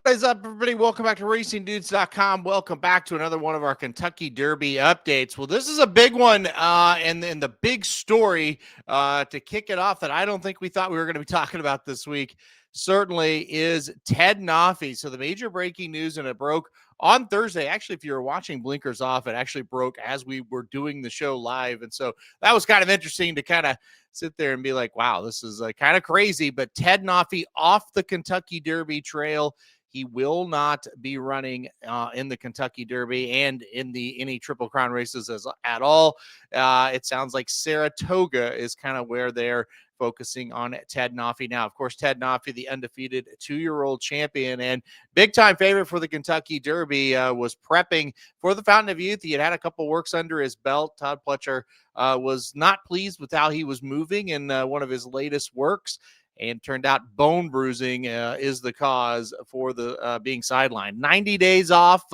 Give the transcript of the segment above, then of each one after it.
What is up, everybody? Welcome back to RacingDudes.com. Welcome back to another one of our Kentucky Derby updates. Well, this is a big one, and the big story to kick it off that I don't think we thought we were going to be talking about this week certainly is Ted Noffey. So the major breaking news, and it broke on Thursday. Actually, if you were watching Blinkers Off, it actually broke as we were doing the show live, and so that was kind of interesting to kind of sit there and be like, wow, this is kind of crazy. But Ted Noffey off the Kentucky Derby trail. He will not be running in the Kentucky Derby and in any Triple Crown races at all. It sounds like Saratoga is kind of where they're focusing on Ted Noffey now. Of course, Ted Noffey, the undefeated 2-year-old champion and big-time favorite for the Kentucky Derby, was prepping for the Fountain of Youth. He had a couple works under his belt. Todd Pletcher was not pleased with how he was moving in one of his latest works, and turned out bone bruising is the cause for the being sidelined. 90 days off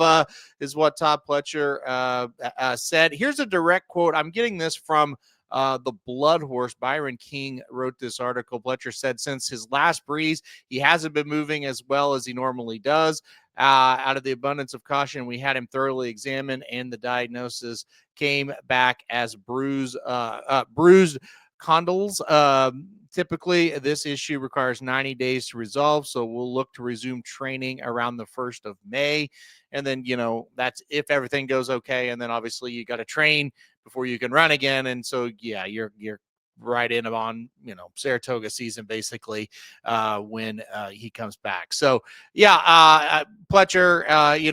is what Todd Pletcher said. Here's a direct quote. I'm getting this from the Blood Horse. Byron King wrote this article. Pletcher said, since his last breeze, he hasn't been moving as well as he normally does. Out of the abundance of caution, we had him thoroughly examined, and the diagnosis came back as bruised condyles. Typically, this issue requires 90 days to resolve, so we'll look to resume training around the 1st of May. And then, that's if everything goes okay. And then obviously you got to train before you can run again. And so, yeah, you're right in on, Saratoga season, basically, when he comes back. So, yeah, Pletcher,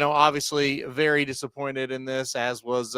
obviously very disappointed in this, as was,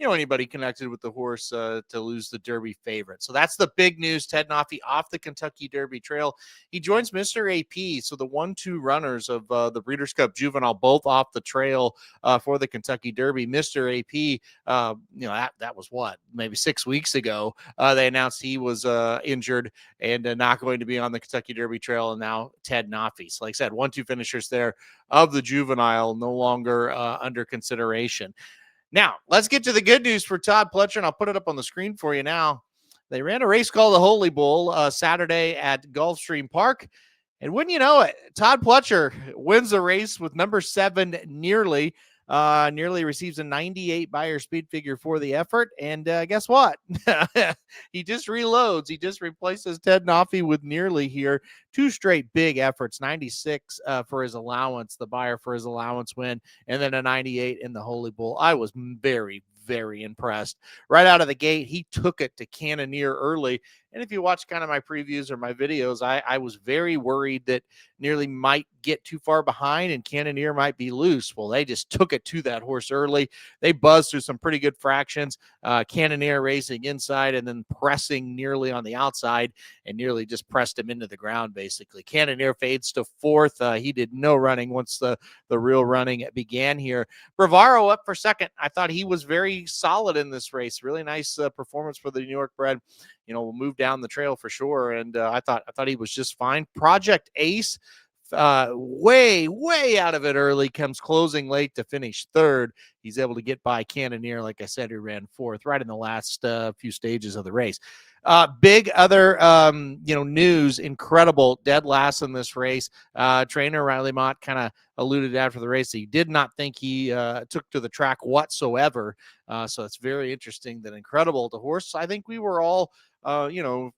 anybody connected with the horse to lose the Derby favorite. So that's the big news. Ted Noffey off the Kentucky Derby trail. He joins Mr. AP. So the 1-2 runners of the Breeders' Cup Juvenile, both off the trail for the Kentucky Derby. Mr. AP, that was what, maybe 6 weeks ago. They announced he was injured and not going to be on the Kentucky Derby trail. And now Ted Noffey. So like I said, 1-2 finishers there of the Juvenile, no longer under consideration. Now, let's get to the good news for Todd Pletcher, and I'll put it up on the screen for you now. They ran a race called the Holy Bull Saturday at Gulfstream Park, and wouldn't you know it, Todd Pletcher wins the race with number 7, Nearly. Nearly receives a 98 Beyer speed figure for the effort, and guess what? He just reloads. He just replaces Ted Noffey with Nearly here. 2 straight big efforts, 96 for his allowance, the Beyer for his allowance win, and then a 98 in the Holy Bull. I was very, very impressed. Right out of the gate, he took it to Cannoneer early. And if you watch kind of my previews or my videos, I was very worried that Nearly might get too far behind and Cannoneer might be loose. Well, they just took it to that horse early. They buzzed through some pretty good fractions. Cannoneer racing inside and then pressing Nearly on the outside, and Nearly just pressed him into the ground, basically. Cannoneer fades to 4th. He did no running once the real running began here. Bravaro up for 2nd. I thought he was very solid in this race. Really nice performance for the New York bred. Will move down the trail for sure. And I thought he was just fine. Project Ace, way out of it early, comes closing late to finish 3rd. He's able to get by Cannoneer. Like I said, he ran 4th right in the last few stages of the race. Big other, news, incredible, dead last in this race. Trainer Riley Mott kind of alluded after the race. He did not think he took to the track whatsoever. So it's very interesting that incredible. The horse, I think we were all,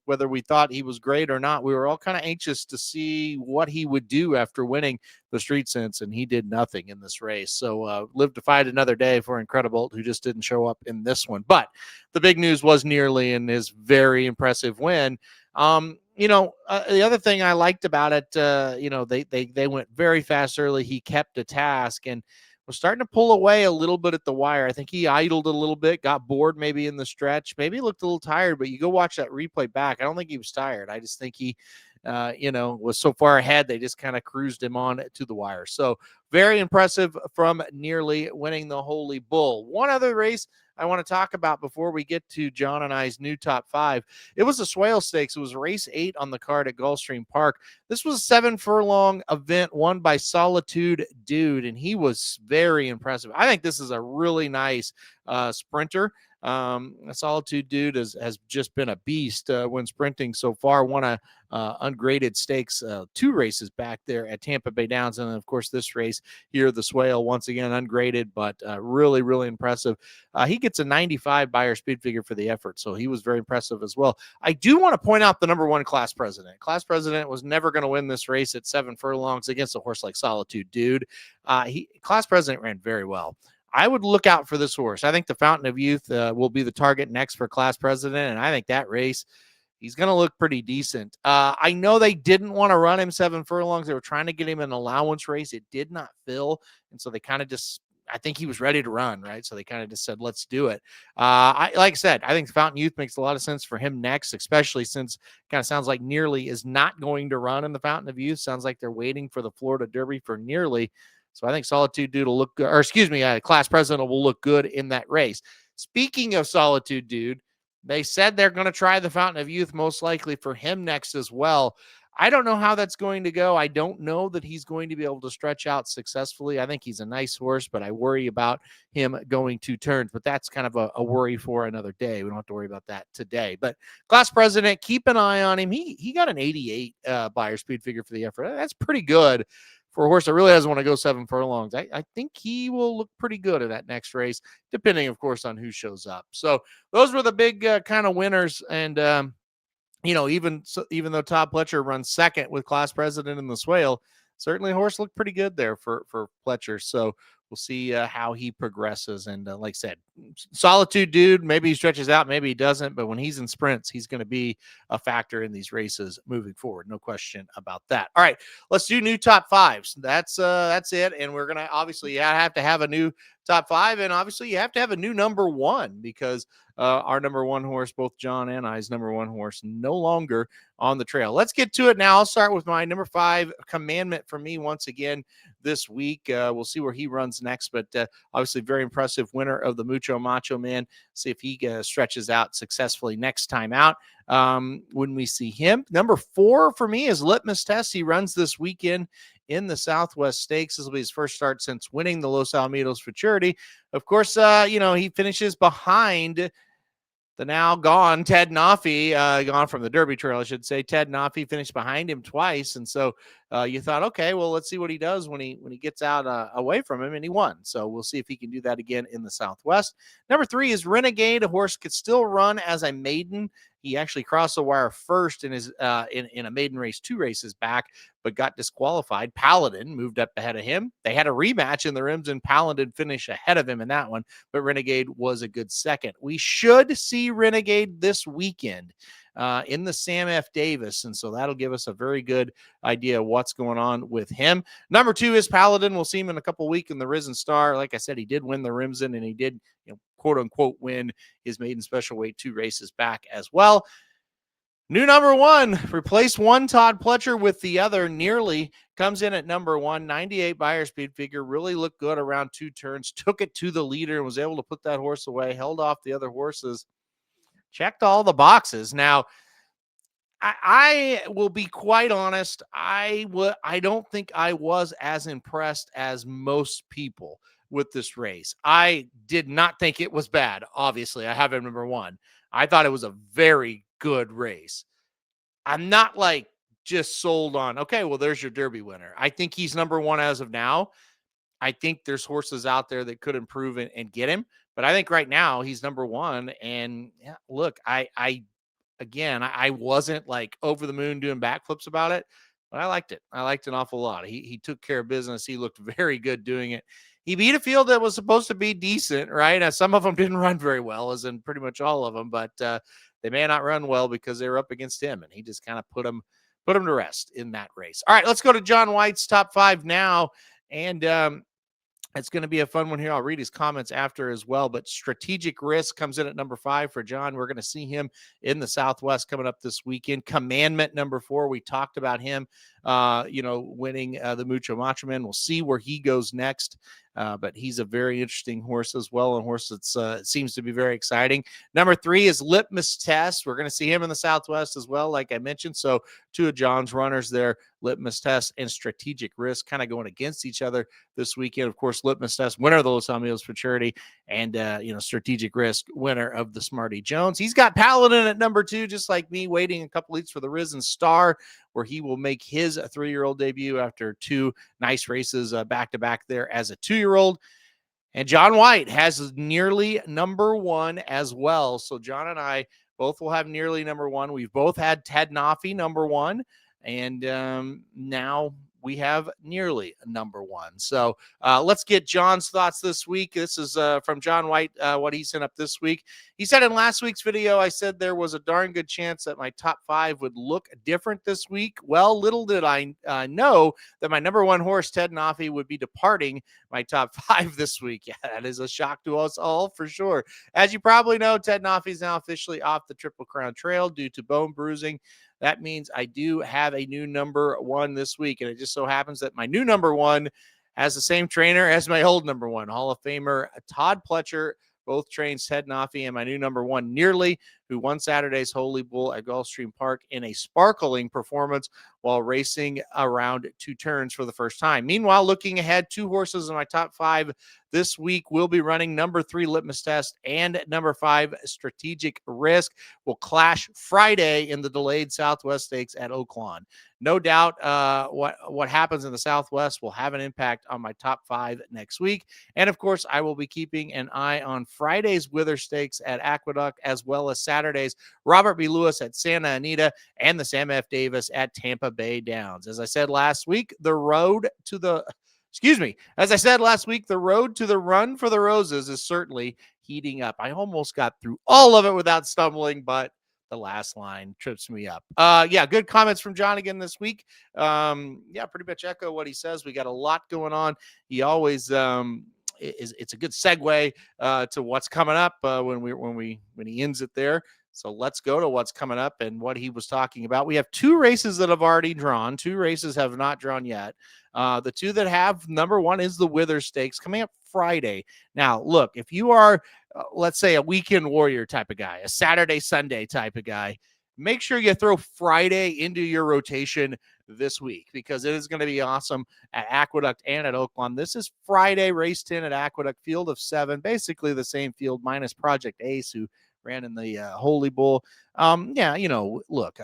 whether we thought he was great or not, we were all kind of anxious to see what he would do after winning the Street Sense, and he did nothing in this race. So live to fight another day for Incredible, who just didn't show up in this one. But the big news was Nearly in his very impressive win. The other thing I liked about it, they went very fast early. He kept a task and was starting to pull away a little bit at the wire. I think he idled a little bit, got bored maybe in the stretch, maybe looked a little tired, but you go watch that replay back. I don't think he was tired. I just think he, was so far ahead, they just kind of cruised him on to the wire. So very impressive from Nearly winning the Holy Bull. One other race I want to talk about before we get to John and I's new top five. It was the Swale Stakes. It was race 8 on the card at Gulfstream Park. This was a 7 furlong event won by Solitude Dude, and he was very impressive. I think this is a really nice sprinter. Solitude Dude has just been a beast when sprinting so far. Won a ungraded stakes 2 races back there at Tampa Bay Downs, and then of course this race here, the Swale, once again ungraded, but really, really impressive. He gets a 95 Beyer speed figure for the effort, so he was very impressive as well. I do want to point out the number 1 Class President. Class President was never going to win this race at 7 furlongs against a horse like Solitude Dude. Class President ran very well. I would look out for this horse. I think the Fountain of Youth will be the target next for Class President, and I think that race, he's going to look pretty decent. I know they didn't want to run him 7 furlongs. They were trying to get him an allowance race. It did not fill, and so they kind of just, I think he was ready to run, right? So they kind of just said, let's do it. Like I said, I think the Fountain Youth makes a lot of sense for him next, especially since kind of sounds like Nearly is not going to run in the Fountain of Youth. Sounds like they're waiting for the Florida Derby for Nearly. So I think Solitude Dude will look good, or excuse me, Class President will look good in that race. Speaking of Solitude Dude, they said they're going to try the Fountain of Youth most likely for him next as well. I don't know how that's going to go. I don't know that he's going to be able to stretch out successfully. I think he's a nice horse, but I worry about him going 2 turns. But that's kind of a worry for another day. We don't have to worry about that today. But Class President, keep an eye on him. He got an 88 Beyer speed figure for the effort. That's pretty good for a horse that really doesn't want to go 7 furlongs. I think he will look pretty good in that next race, depending, of course, on who shows up. So those were the big kind of winners. And, even though Todd Pletcher runs second with Class President in the Swale, certainly horse looked pretty good there for Pletcher. So we'll see how he progresses. And like I said, Solitude Dude, maybe he stretches out, maybe he doesn't. But when he's in sprints, he's going to be a factor in these races moving forward. No question about that. All right, let's do new top fives. That's it. And we're going to obviously have to have a new top 5. And obviously you have to have a new number 1 because our number 1 horse, both John and I's number 1 horse, no longer on the trail. Let's get to it now. I'll start with my number 5 Commandment for me once again this week. We'll see where he runs next, but obviously very impressive winner of the Mucho Macho Man. See if he stretches out successfully next time out when we see him. Number 4 for me is Litmus Test. He runs this weekend in the Southwest Stakes. This will be his first start since winning the Los Alamitos Futurity. Of course, he finishes behind the now gone Ted Noffey, gone from the Derby Trail, I should say. Ted Noffey finished behind him twice, and so you thought, okay, well, let's see what he does when he gets out away from him, and he won. So we'll see if he can do that again in the Southwest. Number 3 is Renegade. A horse could still run as a maiden. He actually crossed the wire first in his in a maiden race 2 races back, but got disqualified. Paladin moved up ahead of him. They had a rematch in the rims, and Paladin finished ahead of him in that one, but Renegade was a good second. We should see Renegade this weekend in the Sam F. Davis, and so that'll give us a very good idea of what's going on with him. Number 2 is Paladin. We'll see him in a couple weeks in the Risen Star. Like I said, he did win the Rimson, and he did, quote unquote, win his maiden special weight 2 races back as well. New number 1, replace one Todd Pletcher with the other. Nearly comes in at number 1, 98 Beyer speed figure, really looked good around 2 turns, took it to the leader and was able to put that horse away, held off the other horses, checked all the boxes. Now, I will be quite honest. I don't think I was as impressed as most people with this race. I did not think it was bad. Obviously, I have him number 1. I thought it was a very good race. I'm not like just sold on, okay, well, there's your Derby winner. I think he's number 1 as of now. I think there's horses out there that could improve and get him. But I think right now he's number 1. And yeah, look, I wasn't like over the moon doing backflips about it, but I liked it. I liked an awful lot. He took care of business. He looked very good doing it. He beat a field that was supposed to be decent, right? Now, some of them didn't run very well, as in pretty much all of them, but they may not run well because they were up against him, and he just kind of put them to rest in that race. All right, let's go to John White's top 5 now. And It's going to be a fun one here. I'll read his comments after as well. But Strategic Risk comes in at number 5 for John. We're going to see him in the Southwest coming up this weekend. Commandment, number 4. We talked about him, winning the Mucho Macho Man. We'll see where he goes next. But he's a very interesting horse as well, and horse that seems to be very exciting. Number 3 is Litmus Test. We're going to see him in the Southwest as well, like I mentioned. So 2 of John's runners there, Litmus Test and Strategic Risk, kind of going against each other this weekend. Of course, Litmus Test, winner of the Los Alamitos Futurity, and Strategic Risk, winner of the Smarty Jones. He's got Paladin at number 2, just like me, waiting a couple weeks for the Risen Star, where he will make his 3-year-old debut after 2 nice races back-to-back there as a 2-year-old. And John White has nearly number 1 as well. So John and I both will have nearly number 1. We've both had Ted Noffey number 1. And now we have nearly number 1. So let's get John's thoughts this week. This is from John White, what he sent up this week. He said in last week's video, I said there was a darn good chance that my top 5 would look different this week. Well, little did I know that my number 1 horse, Ted Noffey, would be departing my top 5 this week. Yeah, that is a shock to us all for sure. As you probably know, Ted Noffey is now officially off the Triple Crown Trail due to bone bruising. That means I do have a new number 1 this week. And it just so happens that my new number 1 has the same trainer as my old number 1, Hall of Famer Todd Pletcher. Both trains Ted Noffey and my new number 1, Nearly, who won Saturday's Holy Bull at Gulfstream Park in a sparkling performance while racing around 2 turns for the first time. Meanwhile, looking ahead, 2 horses in my top 5 this week will be running. Number 3, Litmus Test, and number 5, Strategic Risk, will clash Friday in the delayed Southwest Stakes at Oaklawn. No doubt what happens in the Southwest will have an impact on my top 5 next week. And of course, I will be keeping an eye on Friday's Wither Stakes at Aqueduct, as well as Saturday's Robert B. Lewis at Santa Anita and the Sam F. Davis at Tampa Bay Downs. As I said last week, the road to the Run for the Roses is certainly heating up. I almost got through all of it without stumbling, but the last line trips me up. Good comments from John again this week. Pretty much echo what he says. We got a lot going on. He always it's a good segue to what's coming up when he ends it there. So let's go to what's coming up and what he was talking about. We have 2 races that have already drawn. 2 races have not drawn yet. The 2 that have, number 1 is the Wither Stakes coming up Friday. Now, look, if you are, let's say, a weekend warrior type of guy, a Saturday, Sunday type of guy, make sure you throw Friday into your rotation this week, because it is going to be awesome at Aqueduct and at Oaklawn. This is Friday, race 10 at Aqueduct, field of 7, basically the same field minus Project Ace, who ran in the Holy Bull. Look,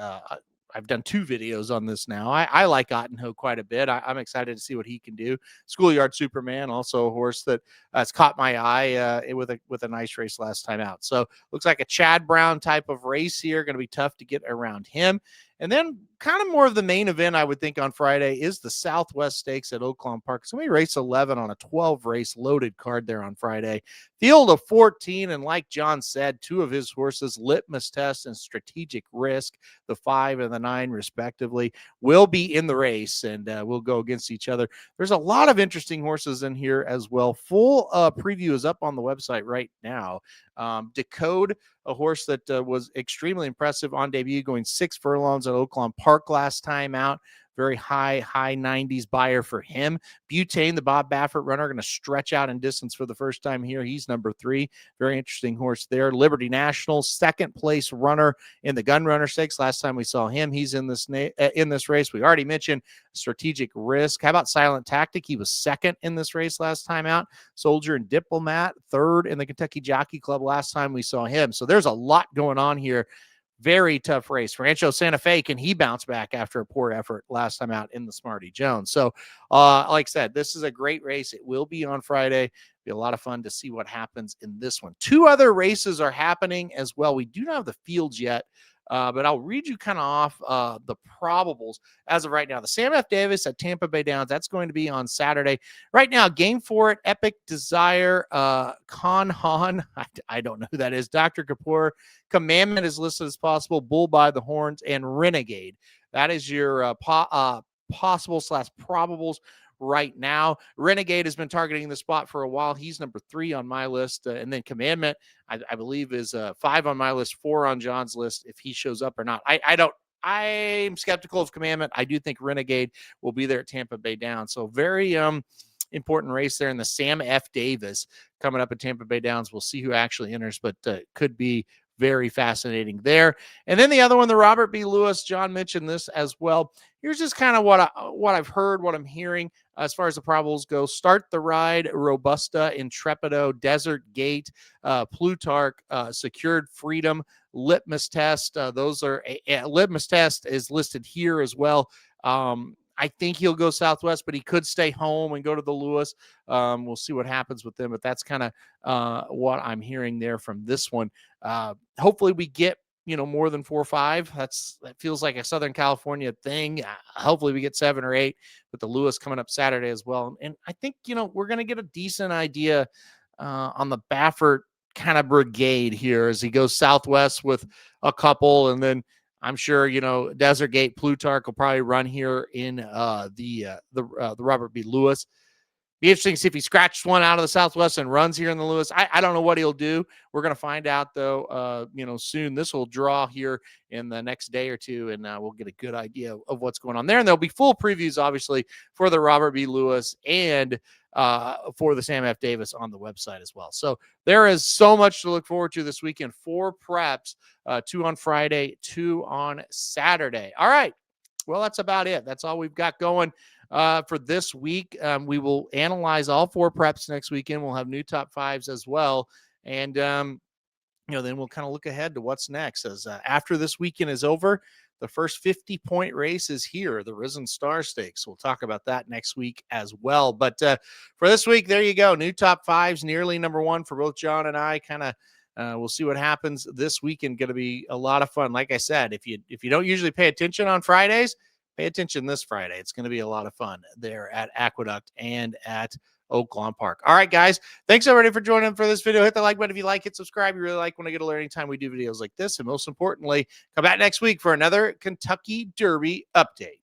I've done 2 videos on this now. I like Ottenho quite a bit. I'm excited to see what he can do. Schoolyard Superman, also a horse that has caught my eye with a nice race last time out. So looks like a Chad Brown type of race here. Going to be tough to get around him. And then kind of more of the main event, I would think, on Friday is the Southwest Stakes at Oaklawn Park. So we race 11 on a 12-race loaded card there on Friday. Field of 14, and like John said, 2 of his horses, Litmus Test and Strategic Risk, the 5 and the 9 respectively, will be in the race, and we'll go against each other. There's a lot of interesting horses in here as well. Full preview is up on the website right now. Decode, a horse that was extremely impressive on debut, going 6 furlongs at Oaklawn Park last time out. Very high 90s buyer for him. Butane, the Bob Baffert runner, going to stretch out in distance for the first time here. He's number 3. Very interesting horse there. Liberty National, 2nd place runner in the Gun Runner Stakes. Last time we saw him, he's in this race. We already mentioned Strategic Risk. How about Silent Tactic? He was 2nd in this race last time out. Soldier and Diplomat, 3rd in the Kentucky Jockey Club last time we saw him. So there's a lot going on here. Very tough race. Rancho Santa Fe, can he bounce back after a poor effort last time out in the Smarty Jones? So, like I said, this is a great race. It will be on Friday. Be a lot of fun to see what happens in this one. 2 other races are happening as well. We do not have the fields yet, but I'll read you kind of off the probables as of right now. The Sam F. Davis at Tampa Bay Downs, that's going to be on Saturday. Right now, Game For It, Epic Desire, Con Han, I don't know who that is, Dr. Kapoor, Commandment is listed as possible, Bull by the Horns, and Renegade. That is your possible / probables right now. Renegade has been targeting the spot for a while. He's number 3 on my list. And then Commandment, I believe, is 5 on my list, 4 on John's list, if he shows up or not. I'm skeptical of Commandment. I do think Renegade will be there at Tampa Bay Downs. So very important race there in the Sam F. Davis coming up at Tampa Bay Downs. We'll see who actually enters, but could be very fascinating there. And then the other one, the Robert B. Lewis, John mentioned this as well. Here's just kind of what I've heard, what I'm hearing as far as the probables go. Start the Ride, Robusta, Intrepido, Desert Gate, Plutarch, Secured Freedom, Litmus Test. Those are Litmus Test is listed here as well. I think he'll go Southwest, but he could stay home and go to the Lewis. We'll see what happens with them, but that's kind of what I'm hearing there from this one. Hopefully we get, more than 4 or 5. That feels like a Southern California thing. Hopefully we get 7 or 8 with the Lewis coming up Saturday as well. And I think, we're going to get a decent idea on the Baffert kind of brigade here as he goes Southwest with a couple, and then I'm sure, Desert Gate, Plutarch will probably run here in the Robert B. Lewis. Be interesting to see if he scratches one out of the Southwest and runs here in the Lewis. I don't know what he'll do. We're going to find out, though, soon. This will draw here in the next day or two, and we'll get a good idea of what's going on there. And there'll be full previews, obviously, for the Robert B. Lewis and for the Sam F. Davis on the website as well. So there is so much to look forward to this weekend. 4 preps, 2 on Friday, 2 on Saturday. All right. Well, that's about it. That's all we've got going for this week. We will analyze all 4 preps next weekend. We'll have new top 5s as well. And, then we'll kind of look ahead to what's next. As after this weekend is over, the first 50-point race is here, the Risen Star Stakes. We'll talk about that next week as well. But for this week, there you go. New top 5s, nearly number 1 for both John and I. Kind of we'll see what happens this weekend. Going to be a lot of fun. Like I said, if you don't usually pay attention on Fridays, pay attention this Friday. It's going to be a lot of fun there at Aqueduct and at Oaklawn Park. All right, guys. Thanks everybody for joining for this video. Hit the like button if you like it. Subscribe. You really like when I get alert anytime we do videos like this. And most importantly, come back next week for another Kentucky Derby update.